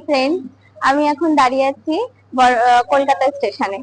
Friend, আমি এখন দাঁড়িয়ে আছি কলকাতা স্টেশনে।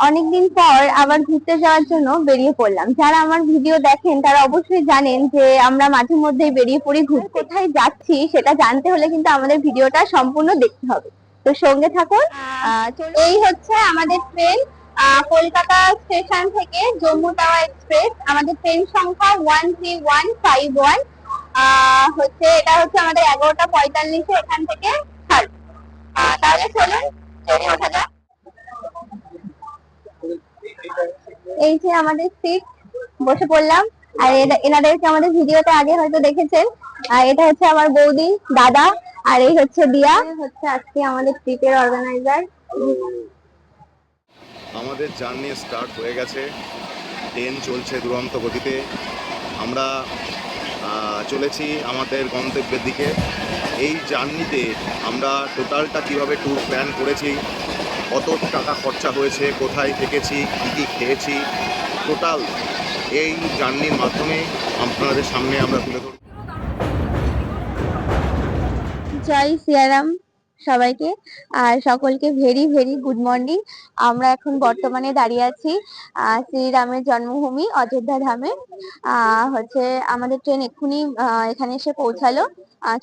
অনেকদিন পর আবার ঘুরতে যাওয়ার জন্য বেরিয়ে পড়লাম। যারা আমার ভিডিও দেখেন তারা অবশ্যই জানেন যে আমরা মাঝে মধ্যেই বেরিয়ে পড়ি ঘুরতে। কোথায় যাচ্ছি সেটা জানতে হলে কিন্তু আমাদের ভিডিওটা সম্পূর্ণ দেখতে হবে, তো সঙ্গে থাকুন। এই হচ্ছে আমাদের ট্রেন, কলকাতা স্টেশন থেকে জম্মু তাওয়া এক্সপ্রেস। আমাদের ট্রেন সংখ্যা 13151। এটা হচ্ছে আমাদের 11টা 45-এ এখান থেকে ছাড়বে। তাহলে চলুন ট্রেনে ওঠা যাক। এই যে আমাদের সিট, বসে পড়লাম। আর এনাদেরকে আমাদের ভিডিওতে আগে হয়তো দেখেছেন। আর এটা হচ্ছে আমার বৌদি, দাদা, আর এই হচ্ছে দিয়া, হচ্ছে আজকে আমাদের ট্রিপের অর্গানাইজার। আমাদের জার্নি স্টার্ট হয়ে গেছে, ট্রেন চলছে দুরন্ত গতিতে। আমরা চলেছি আমাদের গন্তব্যের দিকে। এই জার্নিতে আমরা টোটালটা কিভাবে ট্যুর প্ল্যান করেছি, কত টাকা খরচা হয়েছে, কোথায় থেকেছি, কী কী খেয়েছি, টোটাল এই জার্নির মাধ্যমে আপনাদের সামনে আমরা তুলে ধরব। জয় সিয়ারাম সবাইকে, আর সকলকে ভেরি ভেরি গুড মর্নিং। আমরা এখন বর্তমানে দাঁড়িয়ে আছি শ্রীরামের জন্মভূমি অযোধ্যা ধামে। আমাদের ট্রেন এক্ষুনি এখানে এসে পৌঁছালো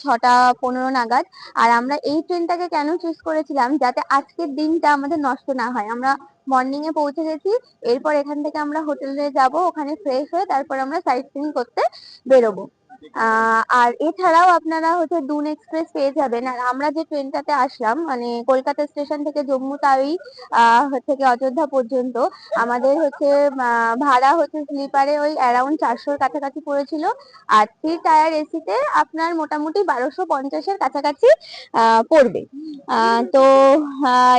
6টা 15 নাগাদ। আর আমরা এই ট্রেনটাকে কেন চুজ করেছিলাম, যাতে আজকের দিনটা আমাদের নষ্ট না হয়। আমরা মর্নিং এ পৌঁছে গেছি, এরপর এখান থেকে আমরা হোটেলে যাব, ওখানে ফ্রেশ হয়ে তারপর আমরা সাইট সিইং করতে বেরোবো। আর এছাড়াও আপনারা দুন এক্সপ্রেস পেয়ে যাবেন। আর আমরা যে ট্রেনটাতে আসলাম, মানে কলকাতা স্টেশন থেকে জম্মু তাওই থেকে অযোধ্যা পর্যন্ত, আমাদের ভাড়া স্লিপারে ওই অ্যারাউন্ড 400-র কাছাকাছি পড়েছিল। আর 3 টায়ার এসিতে আপনার মোটামুটি 1250-এর কাছাকাছি পড়বে। তো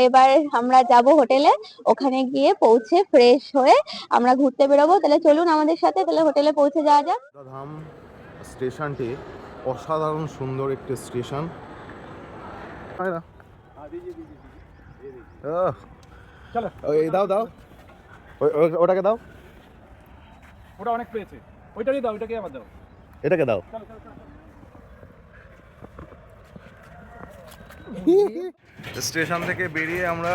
এবার আমরা যাব হোটেলে, ওখানে গিয়ে পৌঁছে ফ্রেশ হয়ে আমরা ঘুরতে বেরোবো। তাহলে চলুন আমাদের সাথে, তাহলে হোটেলে পৌঁছে যাওয়া যাক। ধাম স্টেশনটি অসাধারণ সুন্দর একটি স্টেশন। দাও দাও, ওটাকে দাও, ওটা অনেক পেয়েছে, ওইটাকে দাও, ওইটাকে আবার দাও, এটাকে দাও। স্টেশন থেকে বেরিয়ে আমরা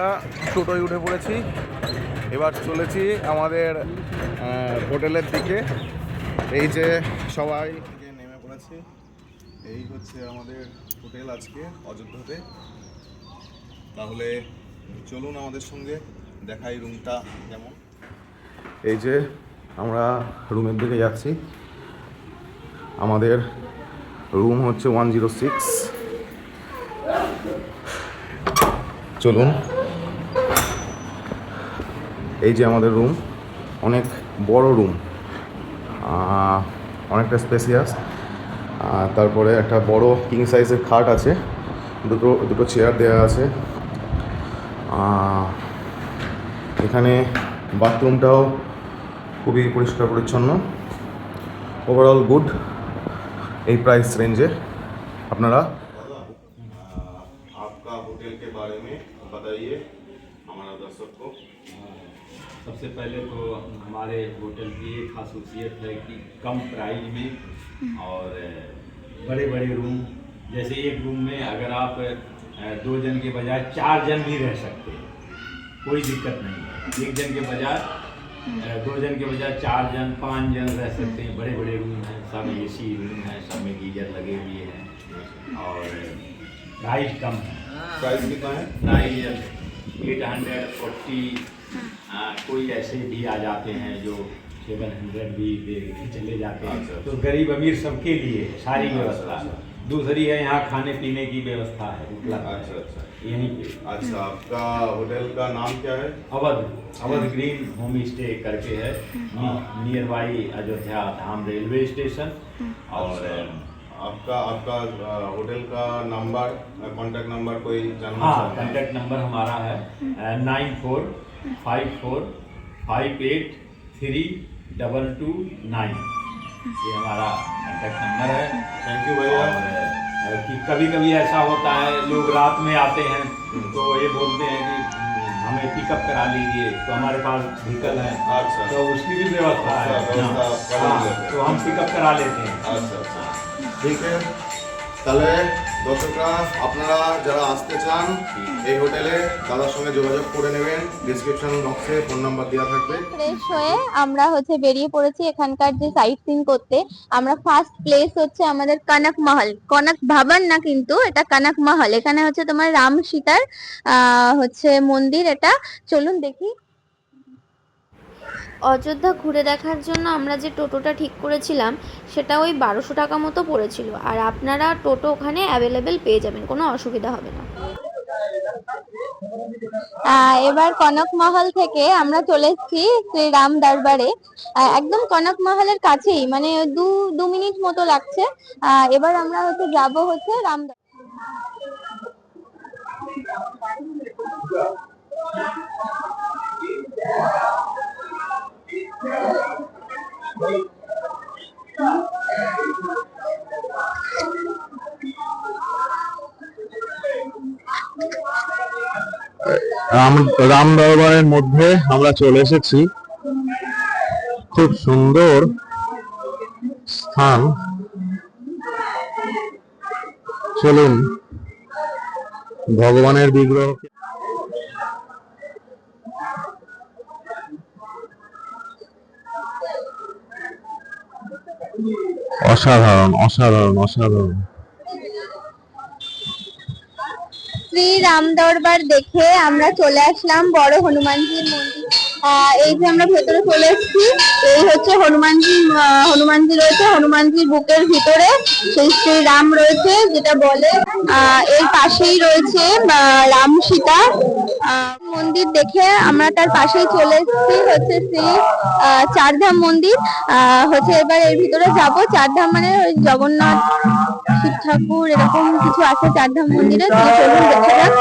টোটোয় উঠে পড়েছি। এবার চলেছি আমাদের হোটেলের দিকে। এই যে সবাই নেমে পড়েছি, এই হচ্ছে আমাদের হোটেল আজকে অযোধ্যাতে। তাহলে চলুন আমাদের সঙ্গে, দেখাই রুমটা কেমন। এই যে আমরা রুমের দিকে যাচ্ছি। আমাদের রুম হচ্ছে 106। চলুন, এই যে আমাদের রুম, অনেক বড় রুম, অনেকটা স্পেসিয়াস। তারপরে একটা বড় কিং সাইজের খাট আছে, দুটো চেয়ার দেওয়া আছে। এখানে বাথরুমটাও খুবই পরিষ্কার পরিচ্ছন্ন। ওভারঅল গুড এই প্রাইস रेंजे। আপনারা आपका होटल के बारे में बताइए हमारा दर्शक को। सबसे पहले तो हमारे होटल की एक खासूसियत है कि कम प्राइस में और बड़े बड़े रूम, जैसे एक रूम में अगर आप 2 जन के बजाय 4 जन भी रह सकते हैं, कोई दिक्कत नहीं है। 1 जन के बजाय 2 जन के बजाय 4 जन 5 जन रह सकते हैं। बड़े बड़े रूम हैं, सब एसी रूम हैं, सब में गीजर लगे हुए हैं और प्राइस कम है। प्राइस कितना है? प्राइस 840। कोई ऐसे भी आ जाते हैं जो 700 भी दे के चले जाते हैं। तो गरीब अमीर सबके लिए सारी व्यवस्था है। दूसरी है यहाँ खाने पीने की व्यवस्था है उपलब्ध। अच्छा यहीं पे। अच्छा, आपका होटल का नाम क्या है? अवध ग्रीन होम स्टे करके है, near by Ayodhya Dham railway station. और आपका होटल का नंबर, कॉन्टैक्ट नंबर कोई जानना? हाँ, कॉन्टैक्ट नंबर हमारा है 9454583229। ये हमारा कॉन्टैक्ट नंबर है। थैंक यू भैया। कि कभी कभी ऐसा होता है, लोग रात में आते हैं तो ये बोलते हैं कि हमें पिकअप करा लीजिए, तो हमारे पास व्हीकल है। अच्छा, तो उसकी भी व्यवस्था है। व्यवस्था हाँ, तो हम पिकअप करा लेते हैं। अच्छा, ठीक है। তাহলে দর্শকরা, আপনারা যারা আসতে চান এই হোটেলে দাদার সঙ্গে যোগাযোগ করে নেবেন, ডিসক্রিপশন বক্সে ফোন নাম্বার দেওয়া থাকবে। ফ্রেশ হয়ে আমরা বেরিয়ে পড়েছি এখানকার যে সাইট সিন করতে। আমরা ফার্স্ট প্লেস হচ্ছে আমাদের কনক মহল, কনক ভবন না কিন্তু এটা কনক মহল। এখানে তোমার রাম সীতার মন্দির। এটা চলুন দেখি। অযোধ্যা ঘুরে দেখার জন্য আমরা যে টোটোটা ঠিক করেছিলাম সেটা ওই 1200 টাকা মতো পড়েছিল। আর আপনারা টোটো ওখানে অ্যাভেলেবেল পেয়ে যাবেন, কোনো অসুবিধা হবে না। এবার কনক মহল থেকে আমরা চলে এসেছি শ্রী রাম দরবারে। একদম কনক মহলের কাছেই, মানে দু মিনিট মতো লাগছে। এবার আমরা যাব রাম রাম দরবারের মধ্যে আমরা চলে এসেছি। খুব সুন্দর স্থান। চলুন ভগবানের বিগ্রহ। অসাধারণ অসাধারণ অসাধারণ। শ্রী রাম দরবার দেখে আমরা চলে আসলাম বড় হনুমানজির মন্দির। এই যে আমরা ভেতরে চলে এসেছি, এই হনুমানজি রয়েছে। হনুমানজির বুকের ভিতরে সেই শ্রী রাম রয়েছে, যেটা বলে। এর পাশেই রয়েছে রাম সীতা মন্দির। দেখে আমরা তার পাশেই চলে এসেছি শ্রী চারধাম মন্দির। এবার এর ভিতরে যাব। চারধাম মানে ওই জগন্নাথ, শিব ঠাকুর, এরকম কিছু আছে চারধাম মন্দিরে। চলুন দেখে যাক।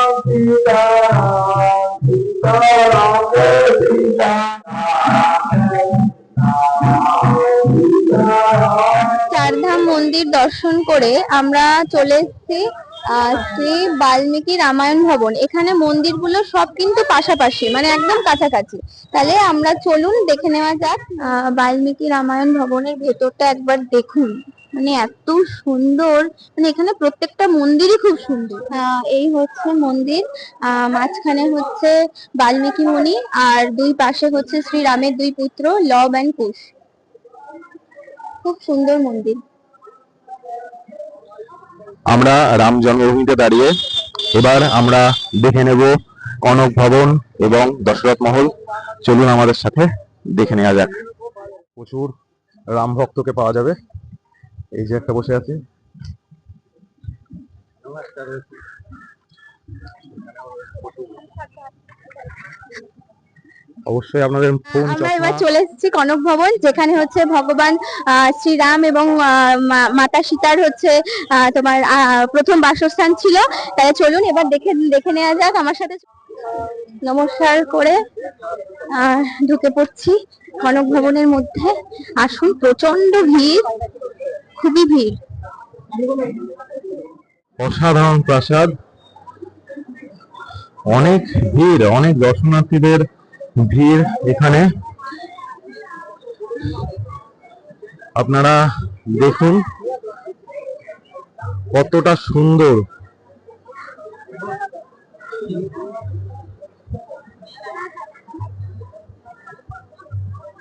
চারধাম মন্দির দর্শন করে আমরা চলে এসেছি শ্রী বাল্মীকি রামায়ণ ভবন। এখানে মন্দিরগুলো সব কিন্তু পাশাপাশি, মানে একদম কাছাকাছি। তাহলে আমরা চলুন দেখে নেওয়া যাক। বাল্মীকি রামায়ণ ভবনের ভেতরটা একবার দেখুন, মানে এত সুন্দর। মানে এখানে প্রত্যেকটা মন্দিরই খুব সুন্দর। এই মন্দির, মাঝখানে বাল্মীকি মুনি, আর দুই পাশে শ্রী রামের দুই পুত্র লব এন্ড কুশ। খুব সুন্দর মন্দির। আমরা রাম জন্মভূমিতে দাঁড়িয়ে এবার আমরা দেখে নেব কনক ভবন এবং দশরথ মহল। চলুন আমাদের সাথে দেখে নেওয়া যাক। প্রচুর রাম ভক্তকে পাওয়া যাবে। এই যে একটা বসে আছে। অবশ্যই আপনাদের ফোন। আমরা এবার চলে এসেছি কনক ভবন, যেখানে ভগবান শ্রীরাম এবং মাতা সীতার তোমার প্রথম বাসস্থান ছিল। তাহলে চলুন এবার দেখে নেওয়া যাক। আমার সাথে নমস্কার করে ঢুকে পড়ছি কনক ভবনের মধ্যে। আসুন, প্রচন্ড ভিড়, খুবই ভিড়। অসাধারণ প্রাসাদ, অনেক ভিড়, অনেক দর্শনার্থীদের ভিড় এখানে। আপনারা দেখুন কতটা সুন্দর।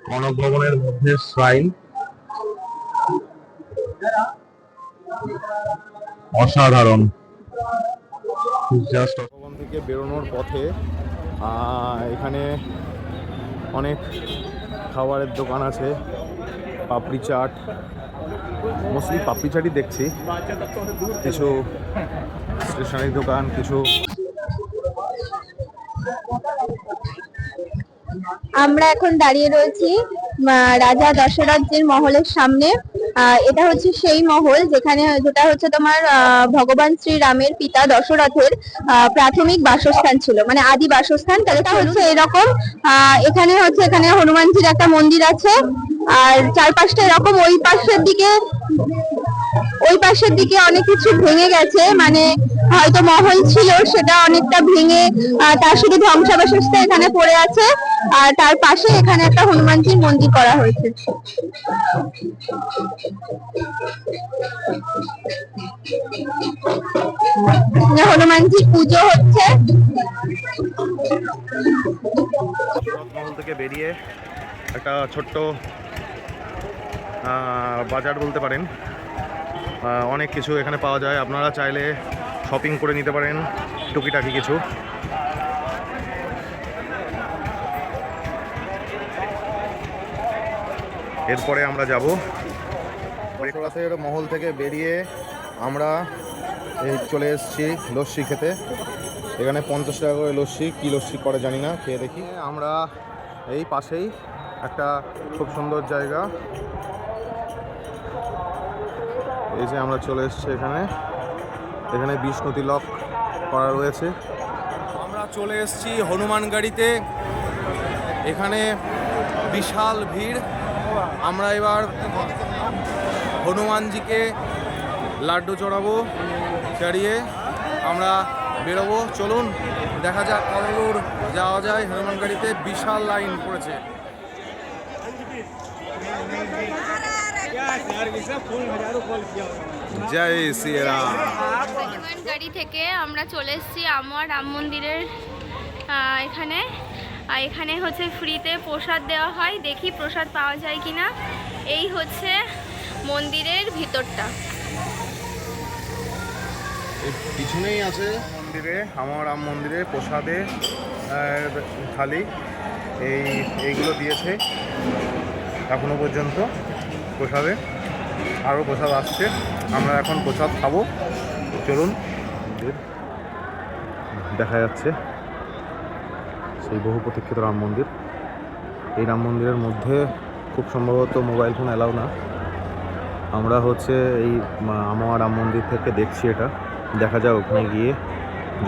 কনক ভবনের মধ্যে শ্রাইন অসাধারণ। জাস্ট ভবন থেকে বেরোনোর পথে এখানে অনেক খাবারের দোকান আছে। পাপড়ি চাট, মোস্টলি পাপড়ি চাটই দেখছি। কিছু স্টেশনারি দোকান, কিছু। আমরা এখন দাঁড়িয়ে রয়েছি রাজা দশরথজির মহলের সামনে। এটা সেই মহল যেটা তোমার ভগবান শ্রীরামের পিতা দশরথের প্রাথমিক বাসস্থান ছিল, মানে আদি বাসস্থান। তাহলে এরকম। এখানে হনুমানজির একটা মন্দির আছে, আর চারপাশটা এরকম। ওই পাশের দিকে ওই পাশের দিকে অনেক কিছু ভেঙে গেছে, মানে হয়তো মহল ছিল সেটা অনেকটা ভেঙে তার শুধু ধ্বংসাবশেষটা এখানে পড়ে আছে। আর তার পাশে এখানে একটা হনুমানজির মন্দির করা হয়েছে। হনুমানজির পুজো হচ্ছে। মহল থেকে বেরিয়ে একটা ছোট্ট বাজার বলতে পারেন, অনেক কিছু এখানে পাওয়া যায়। আপনারা চাইলে শপিং করে নিতে পারেন টুকিটাকি কিছু। এরপরে আমরা যাব ব্রেকফাস্টের মহল থেকে বেরিয়ে আমরা এই চলে এসেছি লস্যি খেতে। এখানে 50 টাকা করে লস্যি, কী লস্যি করে জানি না, খেয়ে দেখি। আমরা এই পাশেই একটা খুব সুন্দর জায়গা, এই যে আমরা চলে এসেছি এখানে। এখানে বিষ্ণু তিলক করা রয়েছে। আমরা চলে এসেছি হনুমান গাড়িতে, এখানে বিশাল ভিড়। আমরা এবার হনুমানজিকে লাড্ডু চড়াবো, চড়িয়ে আমরা বেরোবো। চলুন দেখা যাক কত দূর যাওয়া যায়। হনুমান গাড়িতে বিশাল লাইন পড়েছে। জয় শ্রীরাম। হনুমান গাড়ি থেকে আমরা চলে এসেছি আমার রাম মন্দিরের এখানে। আর এখানে হচ্ছে ফ্রিতে প্রসাদ দেওয়া হয়, দেখি প্রসাদ পাওয়া যায় কিনা। এই হচ্ছে মন্দিরের ভিতরটা। পিছনেই আছে মন্দিরে, আমার রাম মন্দিরে প্রসাদে থালি এইগুলো দিয়েছে এখনো পর্যন্ত প্রসাদে। আরও প্রসাদ আসছে, আমরা এখন প্রসাদ খাবো। চলুন, দেখা যাচ্ছে সেই বহু প্রতীক্ষিত রাম মন্দির। এই রাম মন্দিরের মধ্যে খুব সম্ভবত মোবাইল ফোন অ্যালাউ না। আমরা হচ্ছে এই আমার রাম মন্দির থেকে দেখছি এটা। দেখা যাক ওখানে গিয়ে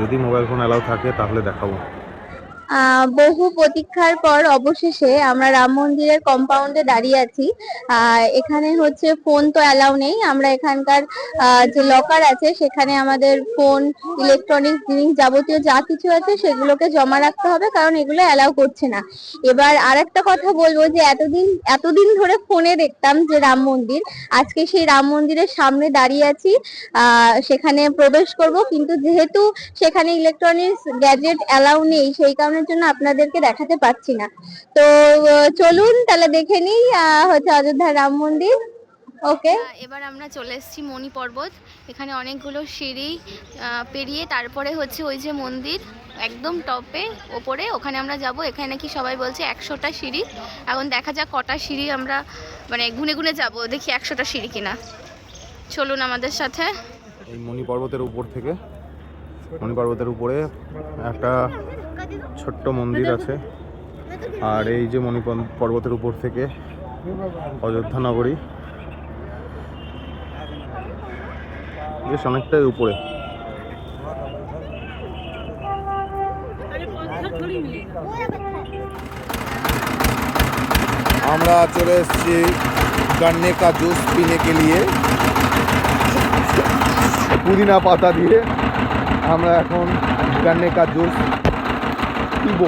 যদি মোবাইল ফোন অ্যালাউ থাকে তাহলে দেখাবো। বহু প্রতীক্ষার পর অবশেষে আমরা রাম মন্দিরের কম্পাউন্ডে দাঁড়িয়ে আছি। এখানে হচ্ছে ফোন তো অ্যালাউ নেই। আমরা এখানকার যে লকার আছে সেখানে আমাদের ফোন, ইলেকট্রনিক্স জিনিস যাবতীয় যা কিছু আছে সেগুলোকে জমা রাখতে হবে, কারণ এগুলো অ্যালাউ করছে না। এবার আরেকটা কথা বলবো যে এতদিন ধরে ফোনে দেখতাম যে রাম মন্দির, আজকে সেই রাম মন্দিরের সামনে দাঁড়িয়ে আছি। সেখানে প্রবেশ করব, কিন্তু যেহেতু সেখানে ইলেকট্রনিক্স গ্যাজেট অ্যালাউ নেই সেই কারণে জন্য আপনাদেরকে দেখাতে পাচ্ছি না। তো চলুন তাহলে দেখে নিই হচ্ছে অযোধ্যার রাম মন্দির। ওকে, এবার আমরা চলে এসেছি মণি পর্বত। এখানে অনেকগুলো সিঁড়ি পেরিয়ে তারপরে হচ্ছে ওই যে মন্দির একদম টপে ওপরে, ওখানে আমরা যাব। এখানে নাকি সবাই বলছে 100টা সিঁড়ি। এখন দেখা যাক কটা সিঁড়ি আমরা মানে গুনে গুনে যাব, দেখি 100টা সিঁড়ি কিনা। চলুন আমাদের সাথে। এই মণি পর্বতের উপর থেকে, মণি পর্বতের উপরে একটা ছোট্ট মন্দির আছে। আর এই যে মণি পর্বতের উপর থেকে অযোধ্যা নগরী বেশ অনেকটাই উপরে। আমরা চলে এসেছি गन्ने का जूस पीने के लिए। পুদিনা পাতা দিয়ে আমরা এখন गन्ने का जूस পিব।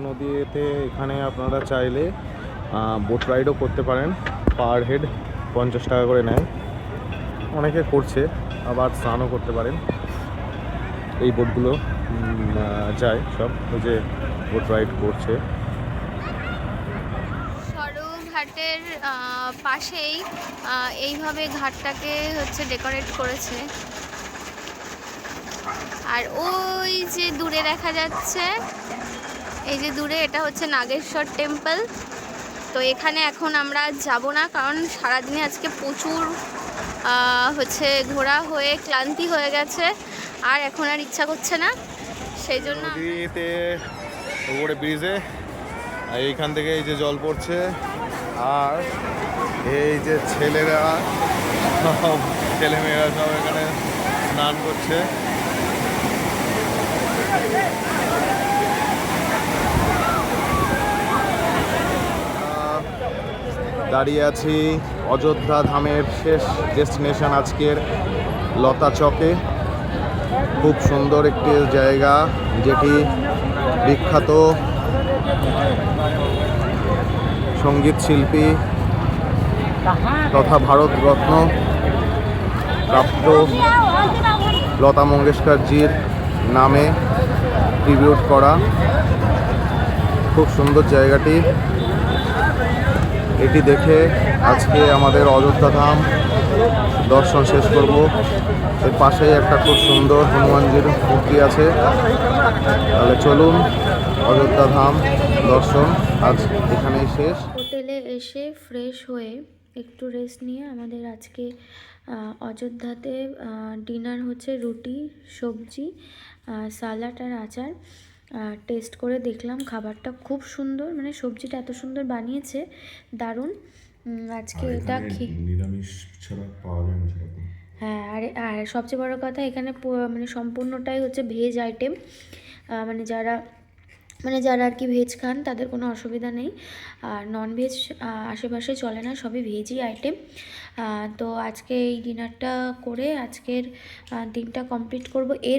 নদীতে এখানে আপনারা চাইলে বোট রাইডও করতে পারেন। পার হেড 50 টাকা করে নেয়, অনেকে করছে। আবার স্নানও করতে পারেন। এই বোটগুলো যায় সব, ওই যে বোট রাইড করছে। ঘাটের পাশেই এইভাবে ঘাটটাকে হচ্ছে ডেকোরেট করেছে। আর ওই যে দূরে দেখা যাচ্ছে, এই যে দূরে, এটা হচ্ছে নাগেশ্বর টেম্পল। তো এখানে এখন আমরা যাব না, কারণ সারাদিনে আজকে প্রচুর হচ্ছে ঘোরা হয়ে ক্লান্তি হয়ে গেছে, আর এখন আর ইচ্ছা করছে না। সেই জন্য নদীতে উপরে ব্রিজে আর এইখান থেকে এই যে জল পড়ছে, আর এই যে ছেলেরা সব ছেলেমেয়েরা সব এখানে স্নান করছে। দাঁড়িয়ে আছি অযোধ্যা ধামের শেষ ডেস্টিনেশন আজকের, লতা চকে। খুব সুন্দর একটি জায়গা, যেটি বিখ্যাত সঙ্গীত শিল্পী তথা ভারতরত্ন প্রাপ্ত লতা মঙ্গেশকরজির নামে ট্রিবিউট করা। খুব সুন্দর জায়গাটি, এটি দেখে আজকে আমাদের অযোধ্যা ধাম দর্শন শেষ করব। এর পাশেই একটা খুব সুন্দর হনুমানজির মূর্তি আছে। তাহলে চলুন, অযোধ্যা ধাম দর্শন আজ এখানেই শেষ। হোটেলে এসে ফ্রেশ হয়ে একটু রেস্ট নিয়ে আমাদের আজকে অযোধ্যাতে ডিনার হচ্ছে রুটি, সবজি, সালাড আর আচার। টেস্ট করে দেখলাম খাবারটা খুব সুন্দর, মানে সবজিটা এত সুন্দর বানিয়েছে, দারুণ। আজকে এটা নিরামিষ ছাড়া পাওয়া যায় না সেরকম। হ্যাঁ, আর সবচেয়ে বড় কথা এখানে মানে সম্পূর্ণটাই হচ্ছে ভেজ আইটেম। যারা আর কি ভেজ খান তাদের কোনো অসুবিধা নেই, আর নন ভেজ আশেপাশে চলে না, সবই ভেজই আইটেম। তো আজকে এই ডিনারটা করে আজকের দিনটা কমপ্লিট করব। এর